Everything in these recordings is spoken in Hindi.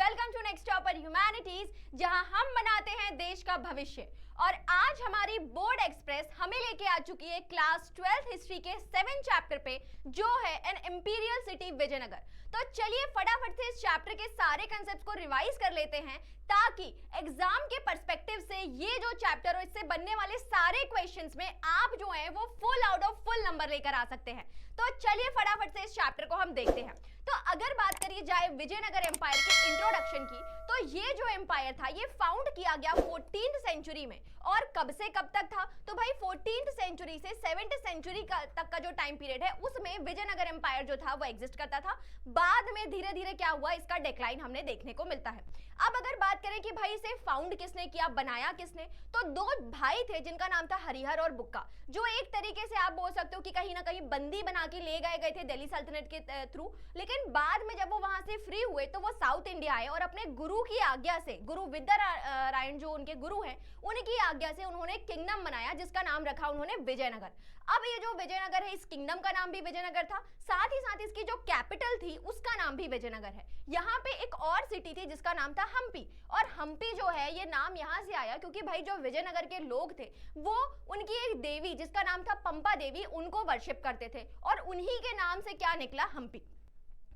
Welcome to next topper humanities, जहां हम बनाते हैं देश का भविष्य। और आज हमारी बोर्ड एक्सप्रेस हमें लेके आ चुकी है क्लास 12th हिस्ट्री के 7 चैप्टर पे, जो है एन इंपीरियल सिटी विजयनगर। तो चलिए फटाफट से इस चैप्टर के सारे कंसेप्ट को रिवाइज कर लेते हैं, ताकि एग्जाम के पर्सपेक्टिव से ये जो चैप्टर और इससे बनने वाले सारे क्वेश्चंस में आप जो है वो full out of full number लेकर आ सकते हैं। तो चलिए फटाफट से इस चैप्टर को हम देखते हैं। तो अगर बात करी जाए विजयनगर एम्पायर के इंट्रोडक्शन की, तो ये जो एम्पायर था ये फाउंड किया गया 14th सेंचुरी में। और कब से कब तक था? तो भाई 14th सेंचुरी से 7th सेंचुरी तक का जो टाइम पीरियड है उसमें विजयनगर एम्पायर जो था वो एग्जिस्ट करता था। बाद में धीरे धीरे क्या हुआ, इसका डिक्लाइन हमने देखने को मिलता है। अब अगर बात करें कि भाई इसे फाउंड किसने किया, बनाया किसने, तो दो भाई थे जिनका नाम था हरिहर और बुक्का, जो एक तरीके से आप बोल सकते हो कि कहीं ना कहीं बंदी बना के ले गए थे दिल्ली सल्तनत के थ्रू। लेकिन बाद में जब वो वहां से फ्री हुए तो वो साउथ इंडिया आए और अपने गुरु की आज्ञा से, गुरु विद्यारायण जो उनके गुरु हैं, उनकी आज्ञा से उन्होंने किंगडम बनाया जिसका नाम रखा उन्होंने विजयनगर। अब ये जो विजयनगर है, इस किंगडम का नाम भी विजयनगर था, साथ ही साथ इसकी जो कैपिटल थी उसका नाम भी विजयनगर है। यहाँ पे एक और सिटी थी जिसका नाम था हम्पी, और हम्पी जो है ये नाम यहाँ से आया क्योंकि भाई जो विजयनगर के लोग थे वो उनकी एक देवी जिसका नाम था पंपा देवी, उनको वर्शिप करते थे, और उन्हीं के नाम से क्या निकला, हम्पी।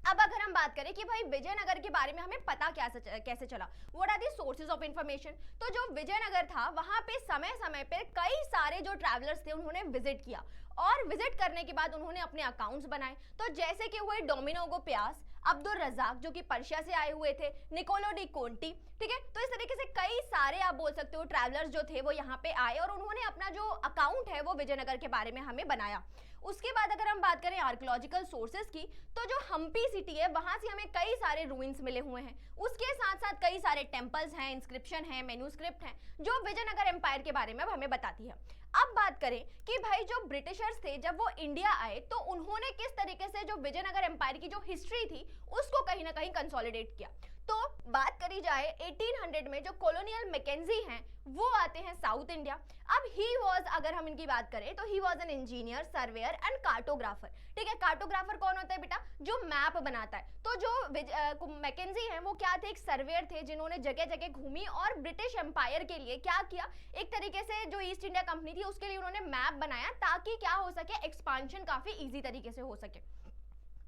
अब अगर हम बात करें कि भाई विजयनगर के बारे में हमें पता कैसे चला, what are the sources of information, तो जो विजयनगर था वहां पे समय समय पे कई सारे जो ट्रैवलर्स थे उन्होंने विजिट किया, और विजिट करने के बाद उन्होंने अपने अकाउंट्स बनाए। तो जैसे कि हुए डोमिनिगो पियास, अब्दुल रजाक जो कि पर्शिया से आए हुए थे, निकोलो डी कोंटी, ठीक है। तो इस तरीके से कई सारे आप बोल सकते हो ट्रैवलर्स जो थे वो यहाँ पे आए और उन्होंने अपना जो अकाउंट है वो विजयनगर के बारे में हमें बनाया। उसके बाद अगर हम बात करें आर्कियोलॉजिकल सोर्सेज की, तो जो हम्पी सिटी है वहां से हमें कई सारे रूइंस मिले हुए हैं। उसके साथ साथ कई सारे टेम्पल्स हैं, इंस्क्रिप्शन है, मैन्यूस्क्रिप्ट हैं, जो विजयनगर एम्पायर के बारे में हमें बताती है। अब बात करें कि भाई जो ब्रिटिशर्स थे जब वो इंडिया आए तो उन्होंने किस तरीके से जो विजयनगर एम्पायर की जो हिस्ट्री थी उसको कहीं ना कहीं कंसोलिडेट किया। तो बात करी जाए 1800 में जो कॉलोनियल मैकेंजी हैं वो आते हैं साउथ इंडिया। अब ही वॉज, अगर हम इनकी बात करें तो he was an engineer, surveyor and cartographer, ठीक है। कार्टोग्राफर कौन होता है बेटा? जो मैप बनाता है। तो जो मैकेंजी हैं वो क्या थे, एक सर्वेयर थे जिन्होंने जगह जगह घूमी और ब्रिटिश एम्पायर के लिए क्या किया, एक तरीके से जो ईस्ट इंडिया कंपनी थी उसके लिए उन्होंने मैप बनाया ताकि क्या हो सके, एक्सपांशन काफी इजी तरीके से हो सके।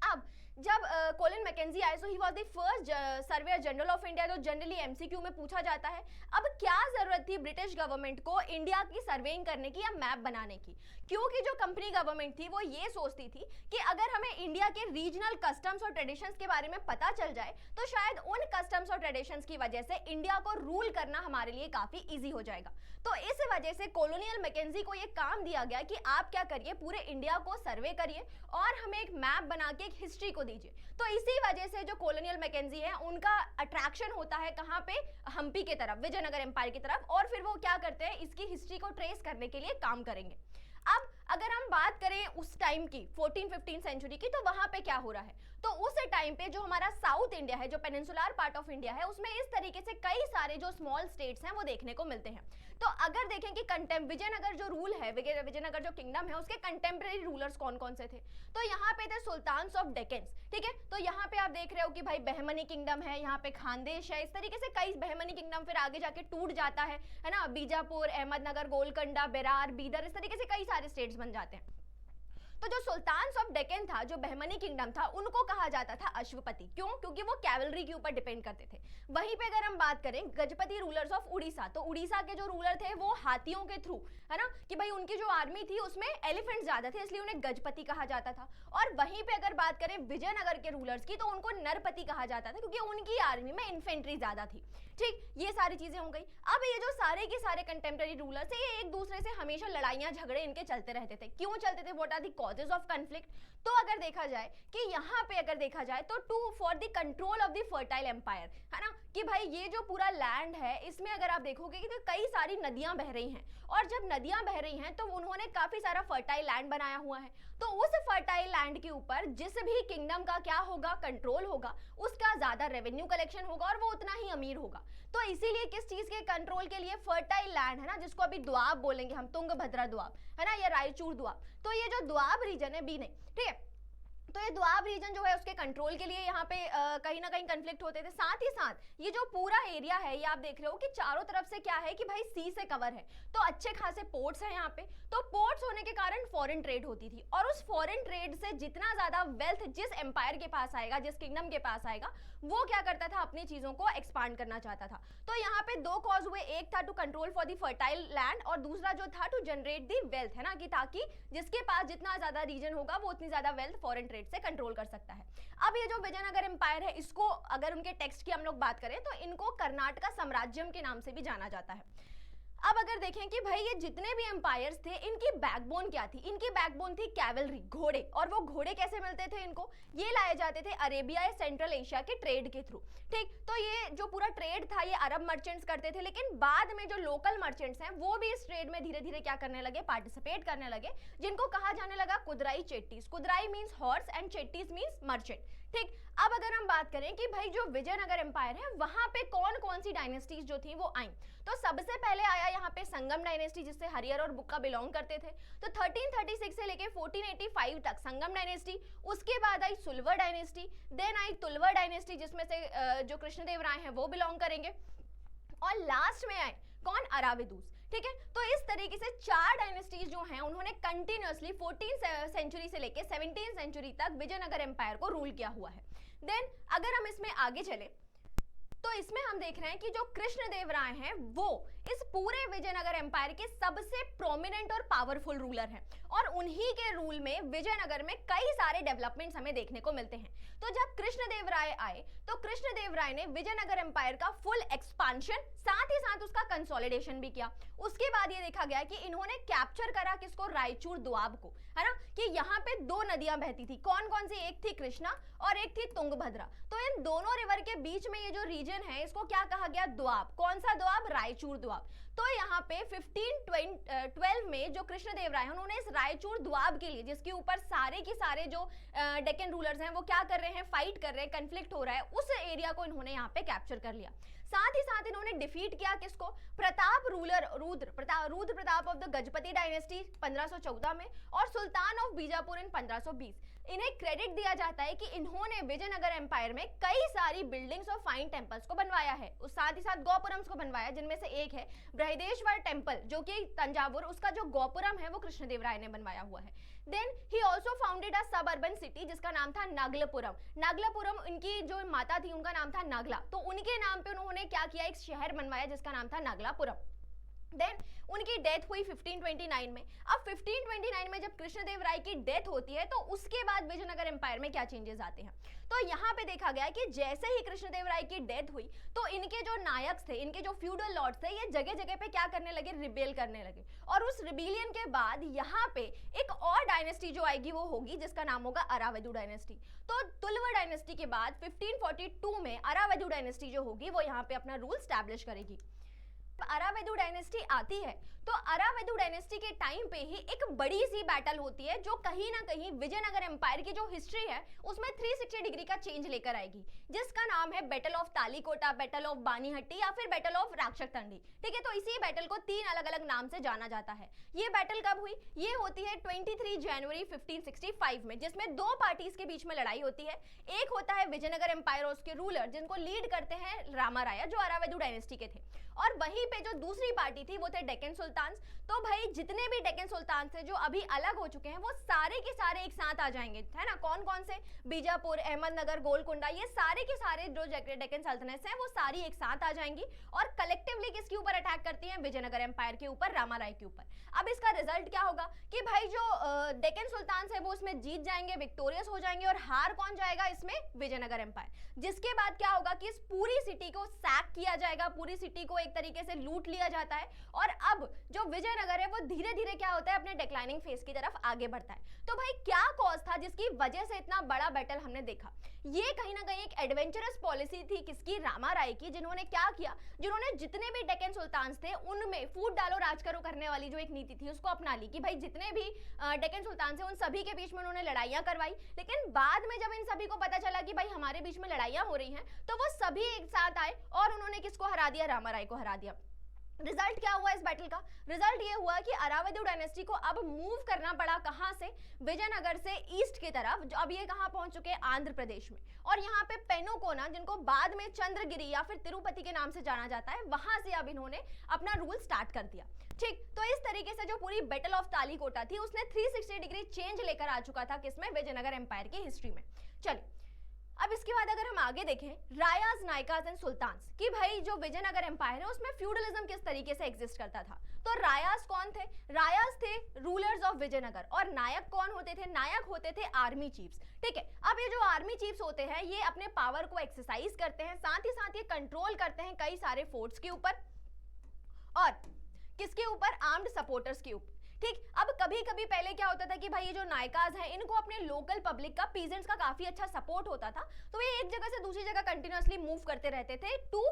अब जब कॉलिन मैकेंजी आए, so he was the first surveyor general of India, जो जनरली एमसीक्यू में पूछा जाता है। अब क्या जरूरत थी ब्रिटिश गवर्नमेंट को इंडिया की सर्वेइंग करने की या मैप बनाने की? क्योंकि जो कंपनी गवर्नमेंट थी वो ये सोचती थी कि अगर हमें इंडिया के रीजनल कस्टम्स और ट्रेडिशंस के बारे में पता चल जाए तो शायद उन कस्टम्स और ट्रेडिशंस की वजह से इंडिया को रूल करना हमारे लिए काफी ईजी हो जाएगा। तो इस वजह से कॉलोनियल मैकेंजी को ये काम दिया गया कि आप क्या करिए, पूरे इंडिया को सर्वे करिए और हमें एक मैप बना के हिस्ट्री को दीजिए। तो इसी वजह से जो कॉलोनियल मैकेंजी है उनका अट्रैक्शन होता है कहां पे, हम्पी की तरफ, विजयनगर एम्पायर की तरफ, और फिर वो क्या करते हैं, इसकी हिस्ट्री को ट्रेस करने के लिए काम करेंगे। अब अगर हम बात करें उस टाइम की 14-15 सेंचुरी की, तो वहां पे क्या हो रहा है, तो उस टाइम पे जो हमारा साउथ इंडिया है, जो पेनिनसुलर पार्ट ऑफ इंडिया है, उसमें इस तरीके से कई सारे जो स्मॉल स्टेट्स हैं वो देखने को मिलते हैं। तो अगर देखें कि विजयनगर जो रूल है, विजयनगर जो किंगडम है, उसके कंटेम्प्रेरी रूलर्स कौन कौन से थे, तो यहाँ पे थे सुल्तान्स ऑफ डेक्कन, ठीक है। तो यहाँ पे आप देख रहे हो कि भाई बहमनी किंगडम है, यहाँ पे खानदेश है, इस तरीके से कई बहमनी किंगडम फिर आगे जाके टूट जाता है ना, बीजापुर, अहमदनगर, गोलकंडा, बेरार, बीदर, इस तरीके से कई सारे स्टेट्स बन जाते हैं। तो जो सुल्तान्स ऑफ डेक्कन था, जो बहमनी किंगडम था, उनको कहा जाता था अश्वपति। क्यों? क्योंकि वो कैवलरी के ऊपर डिपेंड करते थे। वहीं पे अगर हम बात करें गजपति रूलर्स ऑफ उड़ीसा, तो उड़ीसा के जो रूलर थे वो हाथियों के थ्रू, है ना, कि भाई उनकी जो आर्मी थी उसमें एलिफेंट ज्यादा थे, इसलिए उन्हें गजपति कहा जाता था। और वहीं पे अगर बात करें विजयनगर के रूलर्स की, तो उनको नरपति कहा जाता था क्योंकि उनकी आर्मी में इन्फेंट्री ज्यादा थी। ठीक, ये सारी चीजें हो गई। अब ये जो सारे के सारे कंटेम्प्रेरी रूलर्स है, ये एक दूसरे से हमेशा लड़ाइयां झगड़े इनके चलते रहते थे। क्यों चलते थे? What are the causes of conflict? तो अगर देखा जाए कि यहाँ पे अगर देखा जाए तो to for the control of the fertile empire, है ना, कि भाई ये जो पूरा लैंड है इसमें अगर आप देखोगे कि तो कई सारी नदियां बह रही हैं, और जब नदियां बह रही हैं तो उन्होंने काफी सारा फर्टाइल लैंड बनाया हुआ है। तो उस फर्टाइल लैंड के ऊपर जिस भी किंगडम का क्या होगा, कंट्रोल होगा, उसका ज्यादा रेवेन्यू कलेक्शन होगा और वो उतना ही अमीर होगा। तो इसीलिए किस चीज के कंट्रोल के लिए, फर्टाइल लैंड है ना, जिसको अभी दुआब बोलेंगे हम, तुंगभद्रा दुआब, है ना, या रायचूर दुआब, तो ये जो दुआब रीजन है, बी नहीं, ठीक है, तो ये दुआब रीजन जो है उसके कंट्रोल के लिए यहाँ पे कहीं ना कहीं कंफ्लिक्ट होते थे। साथ ही साथ ये जो पूरा एरिया है ये आप देख रहे हो कि चारों तरफ से क्या है कि भाई सी से कवर है, तो अच्छे खासे पोर्ट्स हैं यहाँ पे। तो पोर्ट्स होने के कारण फॉरेन ट्रेड होती थी, और उस फॉरेन ट्रेड से जितना ज्यादा वेल्थ जिस एम्पायर के पास आएगा, जिस किंगडम के पास आएगा, वो क्या करता था, अपनी चीजों को एक्सपांड करना चाहता था। तो यहाँ पे दो कॉज हुए, एक था to control for the fertile land, और दूसरा जो था टू जनरेट दी वेल्थ, है ना, कि ताकि जिसके पास जितना ज्यादा रीजन होगा वो उतनी ज्यादा वेल्थ फॉरेन ट्रेड से कंट्रोल कर सकता है। अब ये जो विजयनगर एम्पायर है, इसको अगर उनके टेक्स्ट की हम लोग बात करें तो इनको कर्नाटका साम्राज्यम के नाम से भी जाना जाता है। अब अगर देखें कि भाई ये जितने भी एम्पायर्स थे, इनकी बैकबोन क्या थी, इनकी बैकबोन थी कैवलरी, घोड़े। और वो घोड़े कैसे मिलते थे इनको, ये लाए जाते थे अरेबिया या सेंट्रल एशिया के ट्रेड के थ्रू। ठीक, तो ये जो पूरा ट्रेड था ये अरब मर्चेंट्स करते थे, लेकिन बाद में जो लोकल मर्चेंट्स हैं वो भी इस ट्रेड में धीरे धीरे क्या करने लगे, पार्टिसिपेट करने लगे, जिनको कहा जाने लगा Kudirai Chetties. Kudirai means horse and Chetties means merchant. ठीक, अब अगर हम बात करें कि भाई जो विजयनगर एम्पायर है वहां पे कौन कौन सी डायनेस्टीज जो थी वो आई, तो सबसे पहले आया यहाँ पे संगम डायनेस्टी, जिससे हरियर और बुक्का बिलोंग करते थे। तो 1336 से लेके 1485 तक संगम डायनेस्टी, उसके बाद आई सुलवर डायनेस्टी, देन आई तुलवर डायनेस्टी जिसमें से जो कृष्णदेव राय हैं वो बिलोंग करेंगे, और लास्ट में आए कौन, अराविदूस। ठीक है, तो इस तरीके से चार डायनेस्टीज जो हैं उन्होंने कंटिन्यूअसली 14th सेंचुरी से लेके 17th सेंचुरी तक विजयनगर एम्पायर को रूल किया हुआ है। देन अगर हम इसमें आगे चले तो इसमें हम देख रहे हैं कि जो कृष्णदेव राय हैं वो इस पूरे विजयनगर एम्पायर के सबसे प्रोमिनेंट और पावरफुल रूलर हैं, और उन्हीं के रूल में विजयनगर में कई सारे डेवलपमेंट्स हमें देखने को मिलते हैं। तो जब कृष्णदेव राय आए तो कृष्णदेव राय ने विजयनगर एम्पायर का फुल एक्सपांशन, साथ ही साथ उसका कंसोलिडेशन भी किया। उसके बाद ये देखा गया कि इन्होंने कैप्चर करा किसको, रायचूर दोआब को, है ना, कि यहाँ पे दो नदियां बहती थी, कौन कौन सी, एक थी कृष्णा और एक थी तुंगभद्रा। तो इन दोनों रिवर के बीच में ये जो रीजन है इसको क्या कहा गया, दोआब। कौन सा दोआब, रायचूर दोआब। तो यहाँ पे 1512 में जो कृष्णदेव राय उन्होंने इस रायचूर दोआब के लिए, जिसके ऊपर सारे के सारे जो डेक्कन रूलर्स हैं वो क्या कर रहे हैं, फाइट कर रहे हैं, कन्फ्लिक्ट हो रहा है, उस एरिया को इन्होंने यहाँ पे कैप्चर कर लिया। साथ ही साथ इन्होंने डिफीट किया किसको, Pratap ruler Rudra Pratap of the Gajapati dynasty 1514 में, और सुल्तान ऑफ बीजापुर इन 1520। इन्हें क्रेडिट दिया जाता है कि इन्होंने विजयनगर एम्पायर में कई सारी बिल्डिंग्स और फाइन टेंपल्स को बनवाया है, उस साथ ही साथ गोपुरम्स को बनवाया, जिनमें से एक है बृहदेश्वर टेंपल जो कि तंजावुर, उसका जो गोपुरम है वो कृष्णदेव राय ने बनवाया हुआ है। देन ही ऑल्सो फाउंडेड अ सब अर्बन सिटी जिसका नाम था नागलापुरम। नागलापुरम, उनकी जो माता थी उनका नाम था नागला, तो उनके नाम पे उन्होंने क्या किया, एक शहर बनवाया जिसका नाम था नागलापुरम। देन उनकी डेथ हुई 1529 में। अब 1529 में जब कृष्णदेव राय की डेथ होती है तो उसके बाद विजयनगर एम्पायर में क्या चेंजेस आते हैं, तो यहाँ पे देखा गया कि जैसे ही कृष्णदेव राय की डेथ हुई तो इनके जो नायक थे, इनके जो फ्यूडल लॉर्ड्स थे, ये जगह जगह पे क्या करने लगे, रिबेल करने लगे। और उस रिबेलियन के बाद यहाँ पे एक और डायनेस्टी जो आएगी वो होगी जिसका नाम होगा अरावधु डायनेस्टी। तो तुलवर डायनेस्टी के बाद 1542 में अरावधु डायनेस्टी जो होगी वो यहाँ पे अपना रूल स्टैब्लिश करेगी। अरावधु डायनेस्टी आती है तो अरावधु डायनेस्टी के टाइम पे ही एक बड़ी सी बैटल होती है जो कहीं ना कहीं विजयनगर एम्पायर की जो हिस्ट्री है उसमें 360 डिग्री का चेंज लेकर आएगी, जिसका नाम है battle of Talikota, battle of Banihatti या फिर बैटल ऑफ राक्षसतंडी। ठीक है, तो इसी बैटल को 3 अलग अलग नाम से जाना जाता है। ये बैटल कब हुई, ये होती है 23 जनवरी 1565 में, जिसमें दो पार्टीज के बीच में लड़ाई होती है। एक होता है विजयनगर एम्पायर और उसके रूलर जिनको लीड करते हैं रामाराया जो अरावधु डायनेस्टी के थे, और वहीं पे जो दूसरी पार्टी थी वो थे डेक्कन सुल्तान। तो भाई जितने भी डेक्कन सुल्तान थे जो अभी अलग हो चुके हैं वो सारे के सारे एक साथ आ जाएंगे, है ना। कौन कौन से, बीजापुर, अहमदनगर, गोलकुंडा, ये सारे के सारे जो डेक्कन सल्तनत हैं वो सारी एक साथ आ जाएंगी और कलेक्टिवली किसके ऊपर अटैक करती हैं, विजयनगर एम्पायर के ऊपर, रामाराय के ऊपर। अब इसका रिजल्ट क्या होगा कि भाई जो डेक्कन सुल्तान है वो उसमें जीत जाएंगे, विक्टोरियस हो जाएंगे, और हार कौन जाएगा इसमें, विजयनगर एम्पायर। जिसके बाद क्या होगा कि इस पूरी सिटी को सैक किया जाएगा, पूरी सिटी को एक तरीके से लूट लिया जाता है, और अब जो विजयनगर है वो धीरे धीरे क्या होता है, अपने डिक्लाइनिंग फेज की तरफ आगे बढ़ता है। तो भाई क्या कॉज था जिसकी वजह से इतना बड़ा बैटल हमने देखा, ये कहीं ना कहीं एक एडवेंचरस पॉलिसी थी किसकी, रामाराय की, जिन्होंने क्या किया, जिन्होंने जितने भी डेक्कन सुल्तान थे उनमें फूट डालो राज करो करने वाली जो एक नीति थी उसको अपना ली, कि भाई जितने भी डेक्कन सुल्तान थे उन सभी के बीच में उन्होंने लड़ाइयां करवाई। लेकिन बाद में जब इन सभी को पता चला कि भाई हमारे बीच में लड़ाइयां हो रही हैं तो वो सभी एक साथ आए और उन्होंने किसको हरा दिया, रामाराय को हरा दिया। रिजल्ट क्या हुआ इस बैटल का? रिजल्ट ये हुआ कि अरावली डायनेस्टी को अब मूव करना पड़ा, कहां से? विजयनगर से ईस्ट की तरफ। जो अब ये कहां पहुंच चुके हैं? आंध्र प्रदेश में। और यहाँ पे पेनुकोना, जिनको बाद में चंद्रगिरी या फिर तिरुपति के नाम से जाना जाता है, वहां से अब इन्होंने अपना रूल स्टार्ट कर दिया। ठीक, तो इस तरीके से जो पूरी बैटल ऑफ तालीकोटा थी उसने 360 डिग्री चेंज लेकर आ चुका था किसमें? विजयनगर एम्पायर की हिस्ट्री में। चलिए, अब इसके बाद अगर हम आगे देखें रायाज, नायकाज एंड सुल्तान्स कि भाई जो विजयनगर एम्पायर है उसमें फ्यूडलिज्म किस तरीके से एग्जिस्ट करता था। तो रायाज कौन थे? रायाज थे रूलर्स ऑफ विजयनगर। और नायक कौन होते थे? नायक होते थे आर्मी चीफ्स। ठीक है, अब ये जो आर्मी चीफ्स होते हैं ये अपने पावर को एक्सरसाइज करते हैं, साथ ही साथ ये कंट्रोल करते हैं कई सारे फोर्ट्स के ऊपर, और किसके ऊपर? आर्म्ड सपोर्टर्स के ऊपर। ठीक, अब कभी कभी पहले क्या होता था कि भाई ये जो नायकाज हैं इनको अपने लोकल पब्लिक का, पीजेंट्स का काफी अच्छा सपोर्ट होता था, तो ये एक जगह से दूसरी जगह कंटिन्यूअसली मूव करते रहते थे to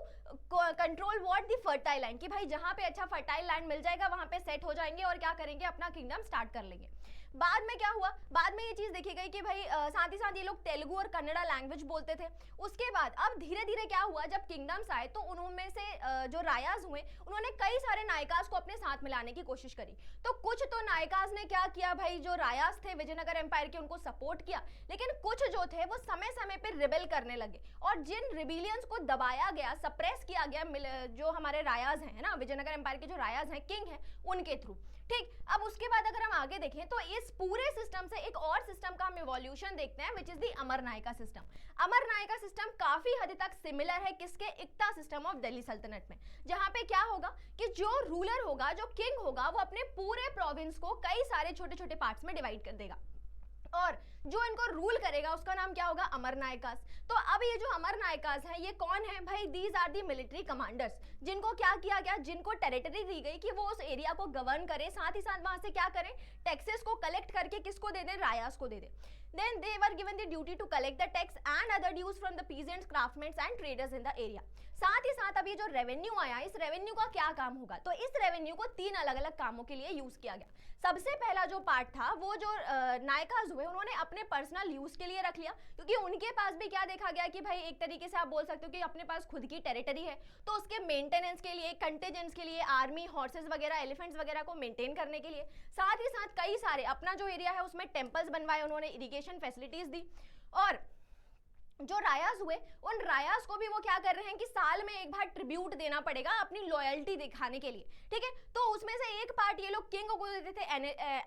control what the fertile land, कि भाई जहां पे अच्छा फर्टाइल लैंड मिल जाएगा वहां पे सेट हो जाएंगे और क्या करेंगे? अपना किंगडम स्टार्ट कर लेंगे। बाद में क्या हुआ? बाद में ये चीज देखी गई कि भाई साथ ही साथ ये लोग तेलुगु और कन्नड़ा लैंग्वेज बोलते थे। उसके बाद अब धीरे धीरे क्या हुआ, जब किंगडम्स आए तो उनमें से जो रायाज हुए उन्होंने कई सारे नायकाज को अपने साथ मिलाने की कोशिश करी। तो कुछ तो नायकाज ने क्या किया भाई, जो रायाज थे विजयनगर एम्पायर के, उनको सपोर्ट किया, लेकिन कुछ जो थे वो समय समय पे रिबेल करने लगे, और जिन रिबिलियंस को दबाया गया, सप्रेस किया गया, जो हमारे रायाज हैं ना, विजयनगर एम्पायर के जो रायाज हैं, किंग हैं, उनके थ्रू। ठीक, अब उसके बाद अगर हम आगे देखें तो इस पूरे सिस्टम से एक और सिस्टम का हम इवोल्यूशन देखते हैं, which is the Amar Nykaa system. Amar Nykaa system काफी हद तक सिमिलर है किसके? इक्ता सिस्टम ऑफ दिल्ली सल्तनत में, जहां पे क्या होगा कि जो रूलर होगा, जो किंग होगा, वो अपने पूरे प्रोविंस को कई सारे छोटे छोटे पार्ट्स में डिवाइड कर देगा, और जो इनको रूल करेगा उसका नाम क्या होगा? अमर नायकास। तो अब ये जो अमर नायकास है ये कौन है भाई? These are the military commanders, जिनको क्या किया गया, जिनको टेरिटरी दी गई कि वो उस एरिया को गवर्न करे, साथ ही साथ वहां से क्या करें? टैक्सेस को कलेक्ट करके किसको दे दें? रायास को दे दें। Then they were given the duty to collect the tax and other dues from the peasants, craftsmen and traders in the area. साथ ही साथ अब ये जो रेवेन्यू आया, इस रेवेन्यू का क्या काम होगा? तो इस रेवेन्यू को 3 अलग अलग कामों के लिए यूज किया गया। सबसे पहला जो पार्ट था वो जो नायकाज हुए उन्होंने अपने पर्सनल यूज के लिए रख लिया, क्योंकि उनके पास भी क्या देखा गया कि भाई एक तरीके से आप बोल सकते हो कि अपने पास खुद की टेरिटरी है, तो उसके मेंटेनेंस के लिए, कंटेजेंस के लिए, आर्मी, हॉर्सेस वगैरह, एलिफेंट्स वगैरह को मेंटेन करने के लिए, साथ ही साथ कई सारे अपना जो एरिया है उसमें टेम्पल्स बनवाए उन्होंने, इरिगेशन फैसिलिटीज दी। और जो रायाज हुए उन रायाज को भी वो क्या कर रहे हैं कि साल में एक बार ट्रिब्यूट देना पड़ेगा अपनी लॉयल्टी दिखाने के लिए। ठीक है, तो उसमें से एक पार्ट ये लोग किंग को देते थे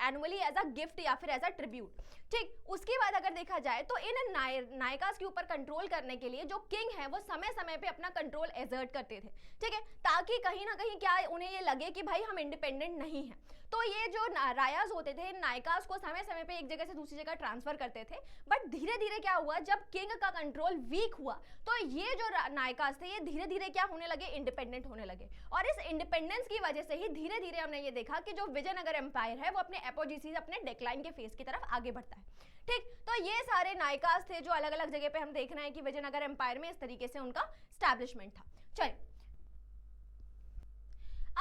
एनुअली एज अ गिफ्ट या फिर एज अ ट्रिब्यूट। ठीक, उसके बाद अगर देखा जाए तो इन नायकास के ऊपर कंट्रोल करने के लिए जो किंग है वो समय समय पे अपना कंट्रोल एजर्ट करते थे। ठीक है, ताकि कहीं ना कहीं क्या उन्हें ये लगे कि भाई हम इंडिपेंडेंट नहीं है। तो ये जो रायाज होते थे नायकास को समय समय पे एक जगह से दूसरी जगह ट्रांसफर करते थे, बट धीरे धीरे क्या हुआ, जब किंग का कंट्रोल वीक हुआ तो ये जो नायकास थे ये धीरे धीरे क्या होने लगे? इंडिपेंडेंट होने लगे। और इस इंडिपेंडेंस की वजह से ही धीरे धीरे हमने ये देखा कि जो विजयनगर एम्पायर है वो अपने एपोजिसिस, अपने डिक्लाइन के फेज की तरफ आगे बढ़ता है। ठीक, तो ये सारे नायकास थे जो अलग अलग जगह पे हम देख रहे हैं कि विजयनगर एम्पायर में इस तरीके से उनका स्टैब्लिशमेंट था। चलिए,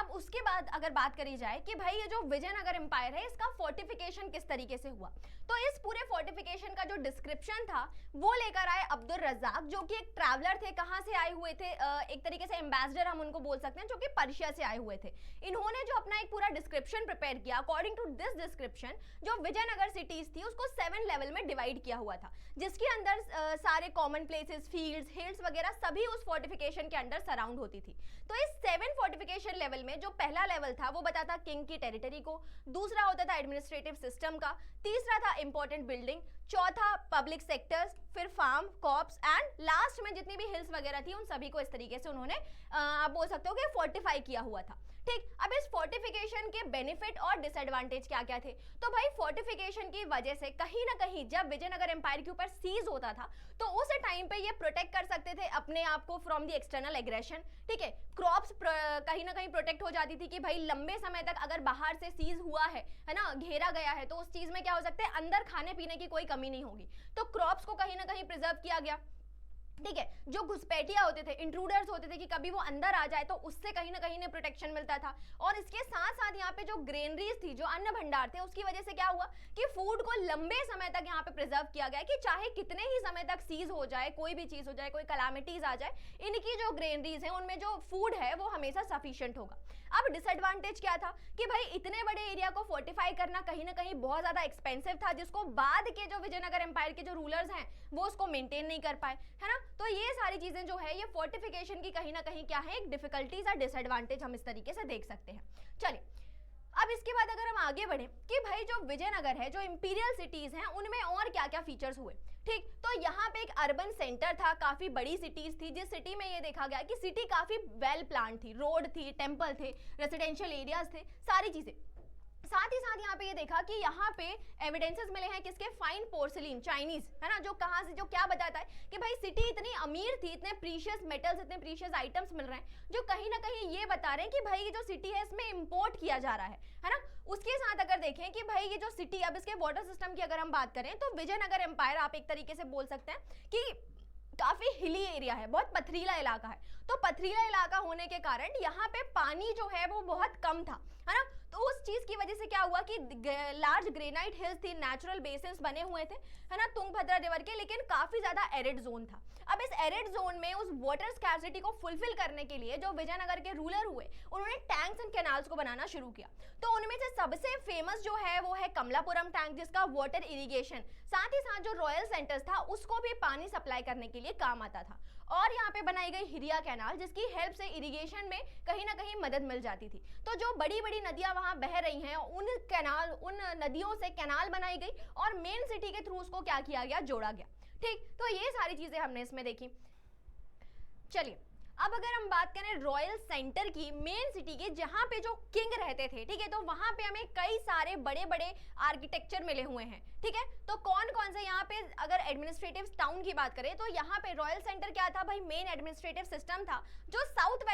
अब उसके बाद अगर बात करी जाए कि भाई ये जो विजयनगर एम्पायर है इसका फोर्टिफिकेशन किस तरीके से हुआ, तो इस पूरे फोर्टिफिकेशन का जो डिस्क्रिप्शन था वो लेकर आए अब्दुल रज्जाक, जो कि एक ट्रैवलर थे। कहां से आए हुए थे? एक तरीके से एम्बेसडर हम उनको बोल सकते हैं, जो कि पर्शिया से आए हुए थे। इन्होंने जो अपना एक पूरा डिस्क्रिप्शन प्रिपेयर किया, अकॉर्डिंग टू दिस डिस्क्रिप्शन जो विजयनगर सिटीज थी उसको 7 लेवल में डिवाइड किया हुआ था, जिसके अंदर सारे कॉमन प्लेसेस, फील्ड्स, हिल्स वगैरह सभी उस फोर्टिफिकेशन के अंडर सराउंड होती थी। तो इस 7 फोर्टिफिकेशन लेवल में जो पहला लेवल था वो बताता किंग की टेरिटरी को, दूसरा होता था एडमिनिस्ट्रेटिव सिस्टम का, तीसरा था इंपॉर्टेंट बिल्डिंग, चौथा पब्लिक सेक्टर्स, फिर फार्म, कॉप्स एंड लास्ट में जितनी भी हिल्स वगैरह थी उन सभी को इस तरीके से उन्होंने आप बोल सकते हो कि फोर्टिफाई किया हुआ था। ठीक, अब इस फोर्टिफिकेशन के बेनिफिट और डिसएडवांटेज क्या क्या थे? तो भाई फोर्टिफिकेशन की वजह से कहीं ना कहीं जब विजयनगर एम्पायर के ऊपर सीज होता था तो उस टाइम पे ये प्रोटेक्ट कर सकते थे अपने आप को फ्रॉम द एक्सटर्नल एग्रेशन। ठीक है, क्रॉप्स कहीं ना कहीं प्रोटेक्ट हो जाती थी कि भाई लंबे समय तक अगर बाहर से सीज हुआ है ना, घेरा गया है, तो उस चीज में क्या हो सकता है, अंदर खाने पीने की कोई कमी नहीं होगी, तो क्रॉप्स को कहीं ना कहीं प्रिजर्व किया गया। ठीक है, जो घुसपैठिया होते थे, इंट्रूडर्स होते थे कि कभी वो अंदर आ जाए तो उससे कहीं ना कहीं ने प्रोटेक्शन मिलता था। और इसके साथ साथ यहाँ पे जो ग्रेनरीज थी, जो अन्न भंडार थे, उसकी वजह से क्या हुआ कि फूड को लंबे समय तक यहाँ पे प्रिजर्व किया गया कि चाहे कितने ही समय तक सीज हो जाए, कोई भी चीज हो जाए, कोई कलामिटीज आ जाए, इनकी जो ग्रेनरीज है उनमें जो फूड है वो हमेशा सफिशिएंट होगा। अब डिसएडवांटेज क्या था कि भाई इतने बड़े एरिया को फोर्टिफाई करना कहीं ना कहीं बहुत ज्यादा एक्सपेंसिव था, जिसको बाद के जो विजयनगर एम्पायर के जो रूलर्स हैं वो उसको मेंटेन नहीं कर पाए, है ना। तो ये सारी चीजें जो है, ये फोर्टिफिकेशन की कहीं ना कहीं क्या है, एक डिफिकल्टीज और डिसएडवांटेज हम इस तरीके से देख सकते हैं। चलिए, अब इसके बाद अगर हम आगे बढ़े कि भाई जो विजयनगर है, जो इंपीरियल सिटीज हैं, उनमें और क्या क्या फीचर्स हुए। ठीक, तो यहाँ पे एक अर्बन सेंटर था, काफी बड़ी सिटीज थी, जिस सिटी में ये देखा गया कि सिटी काफी वेल प्लान थी, रोड थी, टेम्पल थे, रेसिडेंशियल एरियाज थे, सारी चीजें। साथ ही साथ यहाँ पे ये देखा कि यहाँ पे एविडेंसेस मिले हैं किसके, फाइन पोर्सिलिन, चाइनीज, है ना, जो कहाँ से, जो क्या बताता है कि भाई सिटी इतनी अमीर थी, इतने प्रीशियस मेटल्स, इतने प्रीशियस आइटम्स मिल रहे हैं, जो कहीं ना कहीं ये बता रहे हैं कि भाई ये जो सिटी है इसमें इंपोर्ट किया जा रहा है ना। उसके साथ अगर देखें कि भाई ये जो सिटी, अब इसके वाटर सिस्टम की अगर हम बात करें तो विजयनगर एम्पायर आप एक तरीके से बोल सकते हैं कि काफी हिली एरिया है, बहुत पथरीला इलाका है। तो पथरीला इलाका होने के कारण यहाँ पे पानी जो है वो बहुत कम था, है ना। तो उस चीज की वजह से क्या हुआ कि लार्ज ग्रेनाइट हिल्स थी, नेचुरल बेसिन्स बने हुए थे, है ना, तुंगभद्रा रिवर के, लेकिन काफी ज्यादा एरिड जोन था। अब इस एरिड जोन में उस वाटर स्कैर्सिटी को फुलफिल करने के लिए जो विजयनगर के रूलर हुए, उन्होंने टैंक्स एंड कैनाल्स को बनाना शुरू किया। तो उनमें से सबसे फेमस जो है वो है कमलापुरम टैंक, जिसका वाटर इरिगेशन, साथ ही साथ जो रॉयल सेंटर्स था उसको भी पानी सप्लाई करने के लिए काम आता था। और यहाँ पे बनाई गई हिरिया कैनाल, जिसकी हेल्प से इरिगेशन में कहीं ना कहीं मदद मिल जाती थी। तो जो बड़ी बड़ी नदियां वहां बह रही हैं, उन नदियों से कैनाल बनाई गई और मेन सिटी के थ्रू उसको क्या किया गया, जोड़ा गया। ठीक, तो ये सारी चीजें हमने इसमें देखी। चलिए, अब अगर हम बात करें रॉयल सेंटर की, मेन सिटी के, जहां पे जो किंग रहते थे, ठीक है, तो वहां पे हमें कई सारे बड़े बड़े आर्किटेक्चर मिले हुए हैं। ठीक है, तो कौन कौन से यहाँ पे, अगर एडमिनिस्ट्रेटिव टाउन की बात करें तो यहाँ पे रॉयल सेंटर क्या था भाई, मेन एडमिनिस्ट्रेटिव सिस्टम था जो south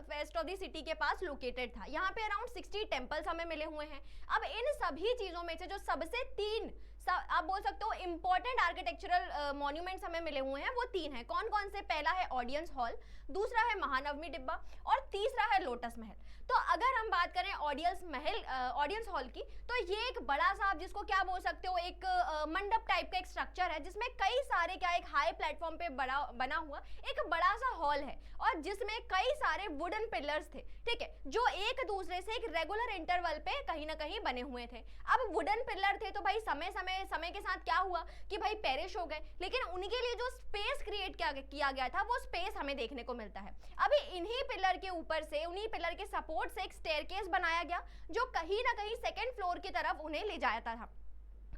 west of the city के पास लोकेटेड था। यहाँ पे अराउंड 60 टेम्पल्स हमें मिले हुए हैं। अब इन सभी चीजों में से जो सबसे तीन, आप बोल सकते हो इंपॉर्टेंट आर्किटेक्चरल मॉन्यूमेंट्स हमें मिले हुए हैं, वो तीन है। कौन कौन से, पहला है ऑडियंस हॉल, दूसरा है महानवमी डिब्बा और तीसरा है लोटस महल। तो अगर हम बात करें ऑडियंस हॉल की, तो ये एक बड़ा सा, आप जिसको क्या बोल सकते हो, एक मंडप टाइप का एक स्ट्रक्चर है, जिसमें कई सारे, क्या, एक हाई प्लेटफॉर्म पे बना हुआ एक बड़ा सा हॉल है, और जिसमें कई सारे वुडन पिलर्स थे, ठीक है, जो एक दूसरे से एक रेगुलर इंटरवल पे कहीं ना कहीं बने हुए थे। अब वुडन पिलर थे तो भाई समय के साथ क्या हुआ कि भाई पेरिश हो गए, लेकिन उनके लिए जो स्पेस क्रिएट किया गया था, वो स्पेस हमें देखने को मिलता है। अभी इन्हीं पिलर के ऊपर से, उन्हीं पिलर के सपोर्ट से एक स्टेयरकेस बनाया गया, जो कहीं ना कहीं सेकंड फ्लोर की तरफ उन्हें ले जाता था।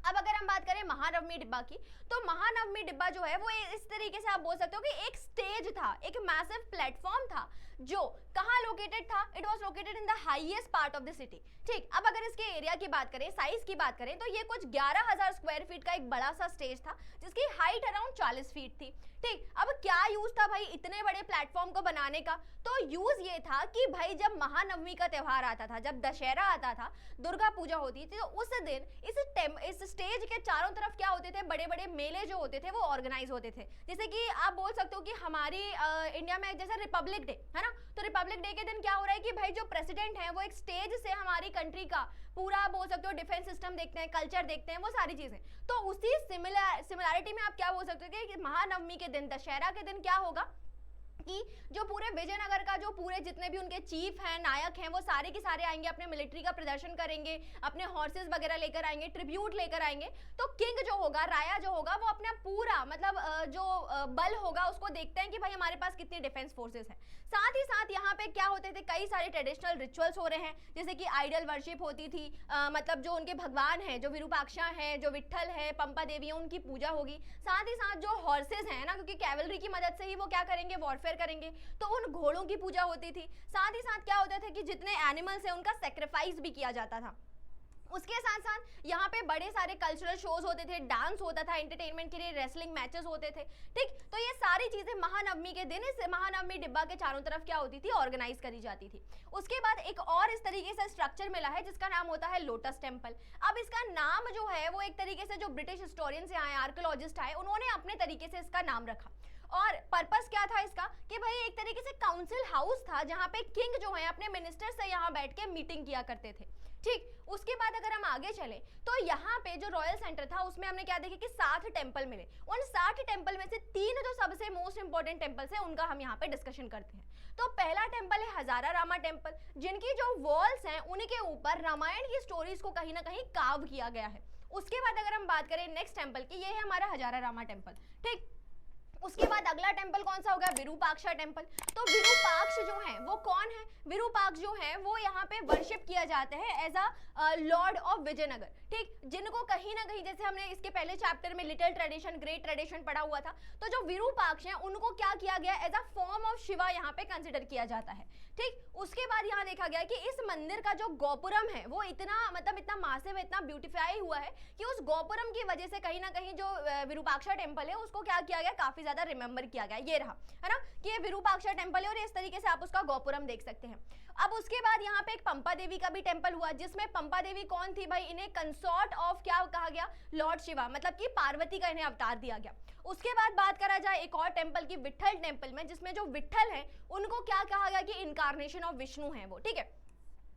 अब अगर हम बात करें महानवमी डिब्बा की, तो महानवमी डिब्बा जो है वो इस तरीके से आप बोल सकते हो कि एक स्टेज था, एक मैसिव प्लेटफॉर्म था, जो कहाँ लोकेटेड था, it was located in the highest part of the city. ठीक, अब अगर इसके एरिया की बात करें, साइज की बात करें, तो ये कुछ 11,000 स्क्वायर फीट का एक बड़ा सा स्टेज था, जिसकी हाइट अराउंड 40 फीट थी। ठीक, अब क्या यूज था भाई इतने बड़े प्लेटफॉर्म को बनाने का, तो यूज ये था कि भाई जब महानवमी का त्यौहार आता था, जब दशहरा आता था, दुर्गा पूजा होती थी, तो उस दिन इस स्टेज के चारों तरफ क्या होते थे, बड़े बड़े मेले जो होते थे वो ऑर्गेनाइज होते थे। जैसे कि आप बोल सकते हो कि हमारी इंडिया में जैसे रिपब्लिक डे है ना, तो रिपब्लिक डे के दिन क्या हो रहा है कि भाई जो प्रेसिडेंट है वो एक स्टेज से हमारी कंट्री का पूरा बोल सकते हो डिफेंस सिस्टम देखते हैं, कल्चर देखते हैं, वो सारी चीजें। तो उसी सिमिलैरिटी में आप क्या बोल सकते हो कि महानवमी के दिन, दशहरा के दिन क्या होगा कि जो पूरे विजयनगर का, जो पूरे जितने भी उनके चीफ हैं, नायक हैं, वो सारे के सारे आएंगे, अपने मिलिट्री का प्रदर्शन करेंगे, अपने हॉर्सेस वगैरह लेकर आएंगे, ट्रिब्यूट लेकर आएंगे। तो किंग जो होगा, राया जो होगा, वो अपना पूरा मतलब जो बल होगा उसको देखते हैं कि भाई हमारे पास कितनी डिफेंस फोर्सेस हैं। साथ ही साथ यहाँ पे क्या होते थे, कई सारे ट्रेडिशनल रिचुअल्स हो रहे हैं, जैसे कि आइडल वर्शिप होती थी, मतलब जो उनके भगवान हैं, जो विरूपाक्षा है, जो विट्ठल है, पंपा देवी है, उनकी पूजा होगी। साथ ही साथ जो हॉर्सेस हैं ना, क्योंकि कैवलरी की मदद से ही वो क्या करेंगे, वॉरफेयर करेंगे, तो उन घोड़ों की पूजा होती थी। साथ ही साथ क्या होता था कि जितने एनिमल्स हैं उनका सेक्रीफाइस भी किया जाता था। उसके साथ साथ यहाँ पे बड़े सारे कल्चरल शोज होते थे, डांस होता था, एंटरटेनमेंट के लिए रेसलिंग मैचेस होते थे। ठीक, तो ये सारी चीजें महानवमी के दिन इस महानवमी डिब्बा के चारों तरफ क्या होती थी, ऑर्गेनाइज करी जाती थी। उसके बाद एक और इस तरीके से स्ट्रक्चर मिला है जिसका नाम होता है लोटस टेम्पल। अब इसका नाम जो है वो एक तरीके से जो ब्रिटिश हिस्टोरियंस यहाँ आर्कियोलॉजिस्ट आए, उन्होंने अपने तरीके से इसका नाम रखा। और पर्पस क्या था इसका कि भाई एक तरीके से काउंसिल हाउस था जहां पे किंग जो है अपने मिनिस्टर से यहाँ बैठ के मीटिंग किया करते थे। ठीक, उसके बाद अगर हम आगे चलें तो यहाँ पे जो रॉयल सेंटर था उसमें हमने क्या देखा कि 60 टेंपल मिले। उन 60 टेंपल में से 3 जो सबसे मोस्ट इंपॉर्टेंट टेंपल्स है उनका हम यहाँ पे डिस्कशन करते हैं। तो पहला टेंपल है हजारा रामा टेंपल, जिनकी जो वॉल्स हैं उनके ऊपर रामायण की स्टोरीज को कहीं ना कहीं कार्व किया गया है। उसके बाद अगर हम बात करें नेक्स्ट टेंपल की, ये है हमारा हजारा रामा टेंपल। ठीक, उसके बाद अगला टेंपल कौन सा होगा, विरूपाक्षा टेंपल। तो विरूपाक्ष जो है वो कौन है, विरूपाक्ष जो है वो यहाँ पे वर्शिप किया जाता है as a lord of Vijayanagara. ठीक, जिनको कहीं ना कहीं जैसे हमने इसके पहले चैप्टर में लिटिल ट्रेडिशन ग्रेट ट्रेडिशन पढ़ा हुआ था, तो जो विरूपाक्ष है उनको क्या किया गया as a form of Shiva यहाँ पे कंसिडर किया जाता है। ठीक, उसके बाद यहाँ देखा गया कि इस मंदिर का जो गोपुरम है वो इतना मतलब इतना मासिव इतना ब्यूटीफाई हुआ है कि उस गोपुरम की वजह से कहीं ना कहीं जो विरूपाक्षा टेंपल है उसको क्या किया गया, काफी ज्यादा रिमेंबर किया गया। ये रहा है ना कि ये विरूपाक्षा टेंपल है और इस तरीके से आप उसका गोपुरम देख सकते हैं। अब उसके बाद यहाँ पे एक पंपा देवी का भी टेंपल हुआ, जिसमें पंपा देवी कौन थी भाई, इन्हें कंसॉर्ट ऑफ क्या कहा गया, लॉर्ड शिवा, मतलब कि पार्वती का इन्हें अवतार दिया गया। उसके बाद बात करा जाए एक और टेंपल की, विट्ठल टेंपल में, जिसमें जो विट्ठल है उनको क्या कहा गया कि इनकारनेशन ऑफ विष्णु है वो। ठीक है,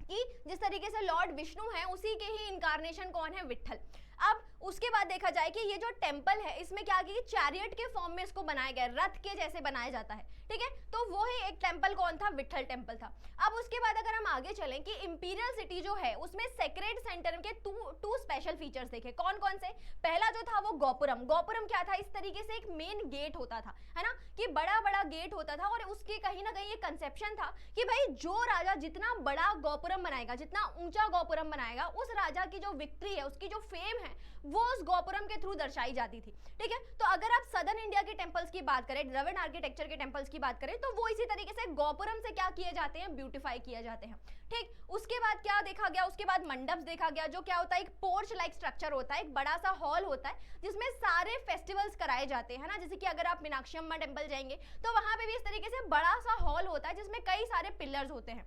कि जिस तरीके से लॉर्ड विष्णु है उसी के ही इनकारनेशन कौन है, विट्ठल। अब उसके बाद देखा जाए कि ये जो टेंपल है इसमें क्या कि चैरियट के फॉर्म में इसको बनाया गया, रथ के जैसे बनाया जाता है। ठीक है, तो वो ही एक टेंपल कौन था, विट्ठल टेंपल था। अब उसके बाद अगर हम आगे चलें कि इंपीरियल सिटी जो है उसमें सेक्रेड सेंटर के टू स्पेशल फीचर्स देखे, कौन कौन से। पहला जो था वो गोपुरम। गोपुरम क्या था, इस तरीके से एक मेन गेट होता था, है ना, कि बड़ा बड़ा गेट होता था और उसके कहीं ना कहीं ये कंसेप्शन था कि भाई जो राजा जितना बड़ा गोपुरम बनाएगा, जितना ऊंचा गोपुरम बनाएगा, उस राजा की जो विक्ट्री है, उसकी जो फेम है वो उस गोपुरम के थ्रू दर्शाई जाती थी। ठीक है, तो अगर आप सदर्न इंडिया के टेंपल्स की बात करें, द्रविड़ आर्किटेक्चर के टेंपल्स की बात करें, तो वो इसी तरीके से गोपुरम से क्या किए जाते हैं, ब्यूटीफाई किए जाते हैं। ठीक, उसके बाद क्या देखा गया, उसके बाद मंडप देखा गया, जो क्या होता है, एक पोर्च लाइक स्ट्रक्चर होता है, एक बड़ा सा हॉल होता है जिसमें सारे फेस्टिवल्स कराए जाते हैं ना। जैसे कि अगर आप मीनाक्षी अम्मा टेंपल जाएंगे तो वहां पे भी इस तरीके से बड़ा सा हॉल होता है जिसमें कई सारे पिलर्स होते हैं।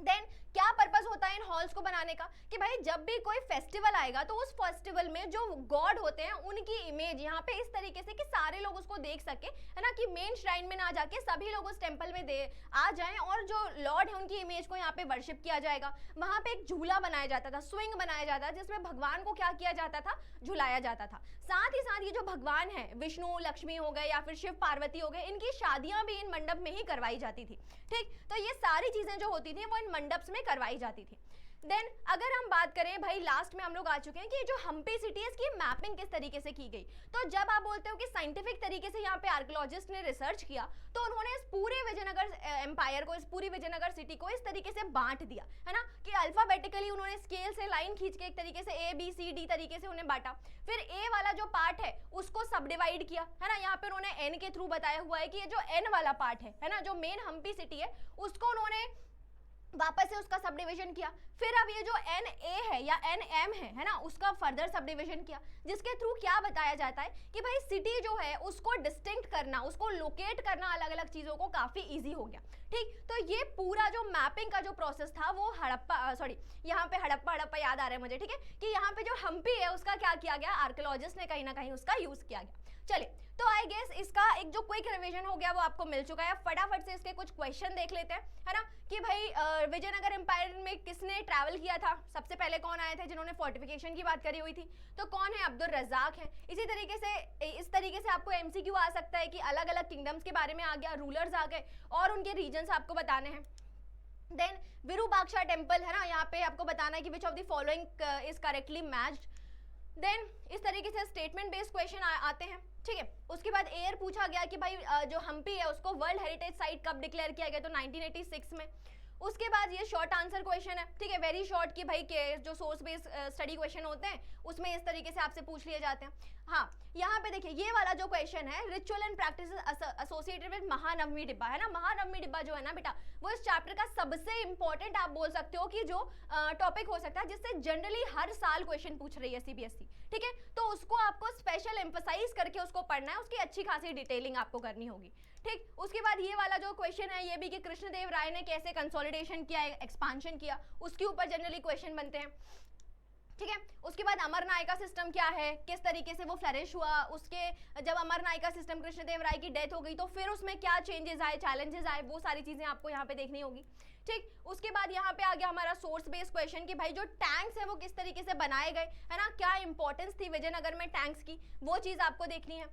देन क्या पर्पस होता है इन हॉल्स को बनाने का कि भाई जब भी कोई फेस्टिवल आएगा तो उस फेस्टिवल में जो गॉड होते हैं उनकी इमेज यहाँ पे इस तरीके से कि सारे लोग उसको देख सके, है ना, कि मेन श्राइन में ना जाके सभी लोग उस टेंपल में आ जाएं और जो लॉर्ड है उनकी इमेज को यहाँ पे वर्शिप किया जाएगा। वहां पे एक झूला बनाया जाता था, स्विंग बनाया जाता था, जिसमें भगवान को क्या किया जाता था, झुलाया जाता था। साथ ही साथ ये जो भगवान है, विष्णु लक्ष्मी हो गए या फिर शिव पार्वती हो गए, इनकी शादियां भी इन मंडप में ही करवाई जाती थी। ठीक, तो ये सारी चीजें जो होती थी वो इन मंडप में करवाई जाती थी। देन अगर हम बात करें भाई, लास्ट में हम लोग आ चुके हैं कि जो हम्पी सिटी है इसकी मैपिंग किस तरीके से की गई। तो जब आप बोलते हो कि साइंटिफिक तरीके से यहाँ पे आर्कियोलॉजिस्ट ने रिसर्च किया तो उन्होंने इस पूरे विजयनगर एम्पायर को, इस पूरी विजयनगर सिटी को इस तरीके से बांट दिया, है ना, कि अल्फाबेटिकली उन्होंने स्केल से लाइन खींच के एक तरीके से ABCD तरीके से उन्हें बांटा। फिर ए वाला जो पार्ट है उसको सब डिवाइड किया, है ना, यहाँ पे उन्होंने एन के थ्रू बताया हुआ है कि ये जो एन वाला पार्ट है ना, जो मेन हम्पी सिटी है उसको उन्होंने वापस से उसका सब डिवीजन किया। फिर अब ये जो NA है या NM है ना, उसका फर्दर सब डिवीजन किया, जिसके थ्रू क्या बताया जाता है कि भाई सिटी जो है उसको डिस्टिंक्ट करना, उसको लोकेट करना अलग अलग चीजों को काफी इजी हो गया। ठीक, तो ये पूरा जो मैपिंग का जो प्रोसेस था वो यहाँ पे हड़प्पा याद आ रहा है मुझे। ठीक है, कि यहाँ पे जो हम्पी है उसका क्या किया गया, आर्कियोलॉजिस्ट ने कहीं ना कहीं उसका यूज किया गया। चलिए, तो आई गेस इसका एक जो क्विक रिवीजन हो गया वो आपको मिल चुका है। फटाफट से इसके कुछ क्वेश्चन देख लेते हैं, है ना, कि भाई विजयनगर एम्पायर में किसने ट्रैवल किया था, सबसे पहले कौन आए थे जिन्होंने फोर्टिफिकेशन की बात करी हुई थी, तो कौन है, अब्दुल रज्जाक है। इसी तरीके से इस तरीके से आपको MCQ आ सकता है कि अलग अलग किंगडम्स के बारे में आ गया, रूलर्स आ गए और उनके रीजन्स आपको बताने हैं। देन विरूपाक्षा टेंपल है ना, यहाँ पे आपको बताना है कि which of the following is correctly matched. Then इस तरीके से स्टेटमेंट बेस्ड क्वेश्चन आते हैं। ठीक है, उसके बाद एयर पूछा गया कि भाई जो हम्पी है उसको वर्ल्ड हेरिटेज साइट कब डिक्लेयर किया गया, तो 1986 में। उसके बाद ये शॉर्ट आंसर क्वेश्चन है, ठीक है, वेरी शॉर्ट, कि भाई के जो सोर्स बेस्ड स्टडी क्वेश्चन होते हैं उसमें इस तरीके से आपसे पूछ लिए जाते हैं। हाँ, यहाँ पे देखिए ये वाला जो क्वेश्चन है, ritual and practice associated with Mahanavami डिब्बा, है ना, महानवमी डिब्बा जो है ना बेटा, वो इस चैप्टर का सबसे इंपॉर्टेंट आप बोल सकते हो कि जो टॉपिक हो सकता है जिससे जनरली हर साल क्वेश्चन पूछ रही है CBSE। ठीक है, तो उसको आपको स्पेशल एम्फसाइज करके उसको पढ़ना है, उसकी अच्छी खासी डिटेलिंग आपको करनी होगी। ठीक, उसके बाद ये वाला जो क्वेश्चन है ये भी कि कृष्णदेव राय ने कैसे कंसोलिडेशन किया, एक्सपांशन किया, उसके ऊपर जनरली क्वेश्चन बनते हैं। ठीक है। उसके बाद अमरनायका सिस्टम क्या है, किस तरीके से वो फ्लरिश हुआ, उसके जब अमरनायका सिस्टम कृष्णदेव राय की डेथ हो गई तो फिर उसमें क्या चेंजेस आए, चैलेंजेस आए, वो सारी चीजें आपको यहाँ पे देखनी होगी। ठीक, उसके बाद यहाँ पे आ गया हमारा सोर्स बेस्ड क्वेश्चन कि भाई जो टैंक्स है वो किस तरीके से बनाए गए, है ना, क्या इंपॉर्टेंस थी विजयनगर में टैंक्स की, वो चीज आपको देखनी है।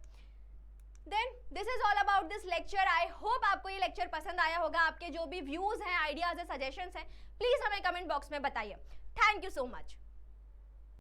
Then this is all about this lecture. I hope आपको ये लेक्चर पसंद आया होगा। आपके जो भी व्यूज हैं, आइडियाज है, सजेशंस हैं, प्लीज हमें कमेंट बॉक्स में बताइए। Thank you so much.